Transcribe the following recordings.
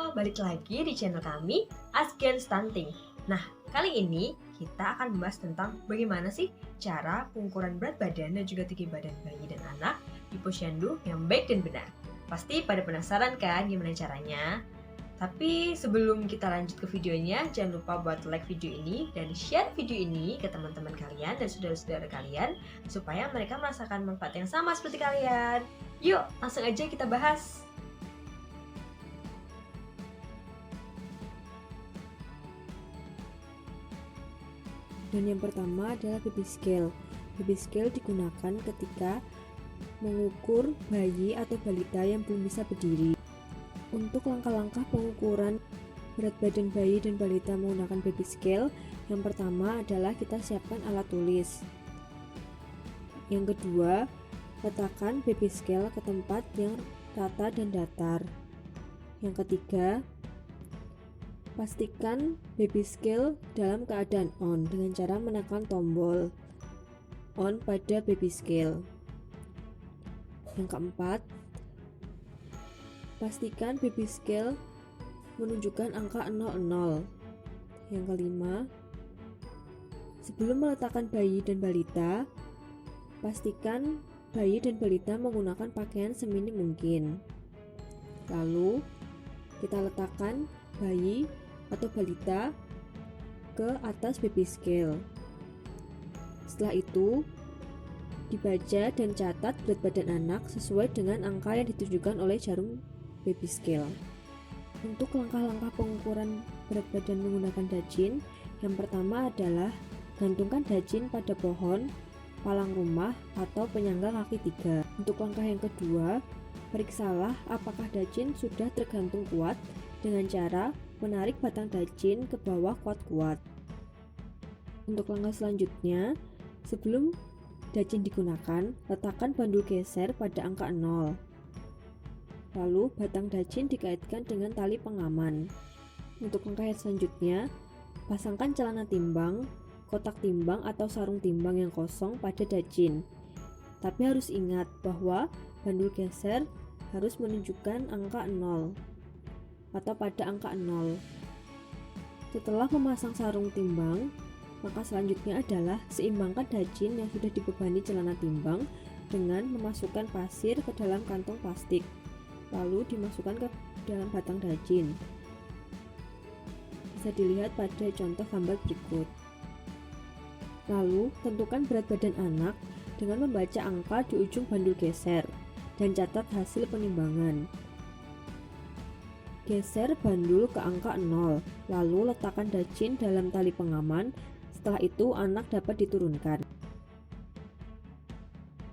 Balik lagi di channel kami, Asken Stunting. Nah, kali ini kita akan membahas tentang bagaimana sih cara pengukuran berat badan dan juga tinggi badan bayi dan anak di posyandu yang baik dan benar. Pasti pada penasaran kan gimana caranya? Tapi sebelum kita lanjut ke videonya, jangan lupa buat like video ini dan share video ini ke teman-teman kalian dan saudara-saudara kalian supaya mereka merasakan manfaat yang sama seperti kalian. Yuk, langsung aja kita bahas. Dan yang pertama adalah baby scale. Baby scale digunakan ketika mengukur bayi atau balita yang belum bisa berdiri. Untuk langkah-langkah pengukuran berat badan bayi dan balita menggunakan baby scale, yang pertama adalah kita siapkan alat tulis. Yang kedua, letakkan baby scale ke tempat yang rata dan datar. Yang ketiga, pastikan baby scale dalam keadaan on dengan cara menekan tombol on pada baby scale. Yang keempat, pastikan baby scale menunjukkan angka 00. Yang kelima, sebelum meletakkan bayi dan balita, pastikan bayi dan balita menggunakan pakaian seminim mungkin. Lalu, kita letakkan bayi atau balita ke atas baby scale. Setelah itu, dibaca dan catat berat badan anak sesuai dengan angka yang ditunjukkan oleh jarum baby scale. Untuk langkah-langkah pengukuran berat badan menggunakan dajin, yang pertama adalah gantungkan dajin pada pohon, palang rumah, atau penyangga kaki 3. Untuk langkah yang kedua, periksalah apakah dajin sudah tergantung kuat dengan cara menarik batang dajin ke bawah kuat-kuat. Untuk langkah selanjutnya, sebelum dajin digunakan, letakkan bandul geser pada angka 0. Lalu batang dajin dikaitkan dengan tali pengaman. Untuk langkah yang selanjutnya, pasangkan celana timbang, kotak timbang atau sarung timbang yang kosong pada dajin. Tapi harus ingat bahwa bandul geser harus menunjukkan angka 0 atau pada angka 0. Setelah memasang sarung timbang, maka selanjutnya adalah seimbangkan dajin yang sudah dibebani celana timbang dengan memasukkan pasir ke dalam kantong plastik, lalu dimasukkan ke dalam batang dajin. Bisa dilihat pada contoh gambar berikut. Lalu, tentukan berat badan anak dengan membaca angka di ujung bandul geser dan catat hasil penimbangan. Geser bandul ke angka 0, lalu letakkan dajin dalam tali pengaman. Setelah itu anak dapat diturunkan.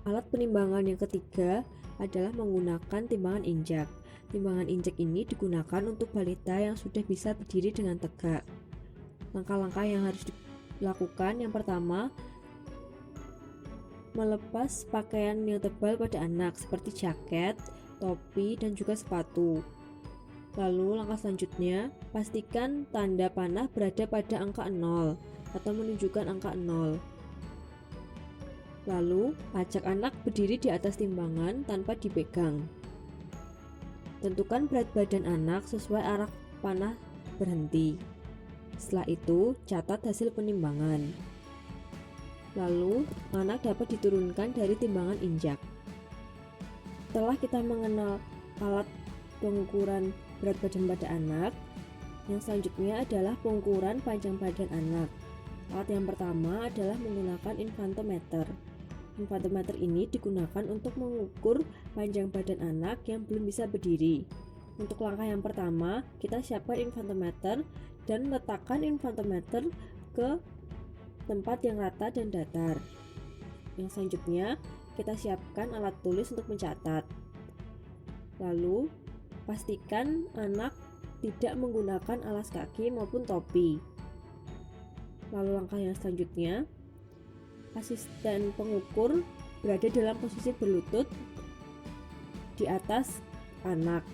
Alat penimbangan yang ketiga adalah menggunakan timbangan injak. Timbangan injak ini digunakan untuk balita yang sudah bisa berdiri dengan tegak. Langkah-langkah yang harus dilakukan, yang pertama, melepas pakaian yang tebal pada anak seperti jaket, topi, dan juga sepatu. Lalu langkah selanjutnya, pastikan tanda panah berada pada angka 0 atau menunjukkan angka 0. Lalu, ajak anak berdiri di atas timbangan tanpa dipegang. Tentukan berat badan anak sesuai arah panah berhenti. Setelah itu, catat hasil penimbangan. Lalu, anak dapat diturunkan dari timbangan injak. Setelah kita mengenal alat pengukuran berat badan pada anak, yang selanjutnya adalah pengukuran panjang badan anak. Alat yang pertama adalah menggunakan infantometer. Infantometer ini digunakan untuk mengukur panjang badan anak yang belum bisa berdiri. Untuk langkah yang pertama, kita siapkan infantometer dan letakkan infantometer ke tempat yang rata dan datar. Yang selanjutnya, kita siapkan alat tulis untuk mencatat. Lalu, pastikan anak tidak menggunakan alas kaki maupun topi. Lalu langkah yang selanjutnya, asisten pengukur berada dalam posisi berlutut di atas anak.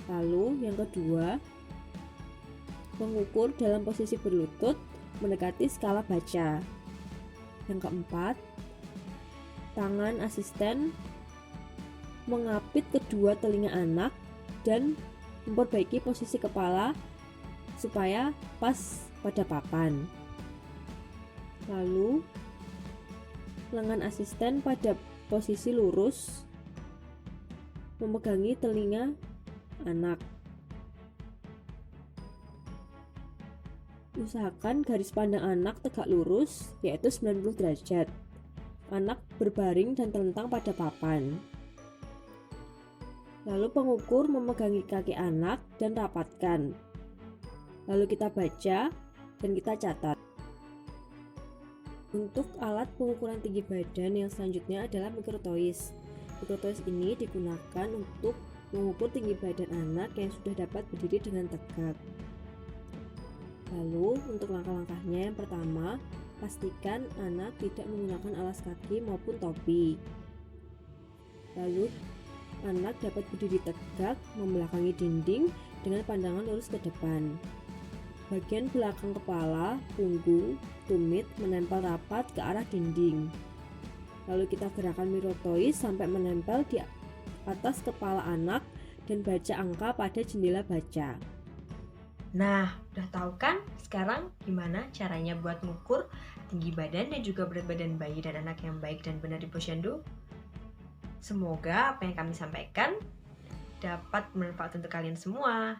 Lalu yang kedua, pengukur dalam posisi berlutut mendekati skala baca. Yang keempat, tangan asisten mengapit kedua telinga anak dan memperbaiki posisi kepala supaya pas pada papan. Lalu, lengan asisten pada posisi lurus, memegangi telinga anak. Usahakan garis pandang anak tegak lurus, yaitu 90 derajat. Anak berbaring dan terlentang pada papan. Lalu pengukur memegangi kaki anak dan rapatkan. Lalu kita baca dan kita catat. Untuk alat pengukuran tinggi badan yang selanjutnya adalah microtoys. Microtoys ini digunakan untuk mengukur tinggi badan anak yang sudah dapat berdiri dengan tegak. Lalu untuk langkah-langkahnya, yang pertama, pastikan anak tidak menggunakan alas kaki maupun topi. Lalu anak dapat berdiri tegak membelakangi dinding dengan pandangan lurus ke depan. Bagian belakang kepala, punggung, tumit menempel rapat ke arah dinding. Lalu kita gerakan microtoys sampai menempel di atas kepala anak dan baca angka pada jendela baca. Nah, udah tahu kan sekarang gimana caranya buat mengukur tinggi badan dan juga berat badan bayi dan anak yang baik dan benar di Posyandu? Semoga apa yang kami sampaikan dapat bermanfaat untuk kalian semua.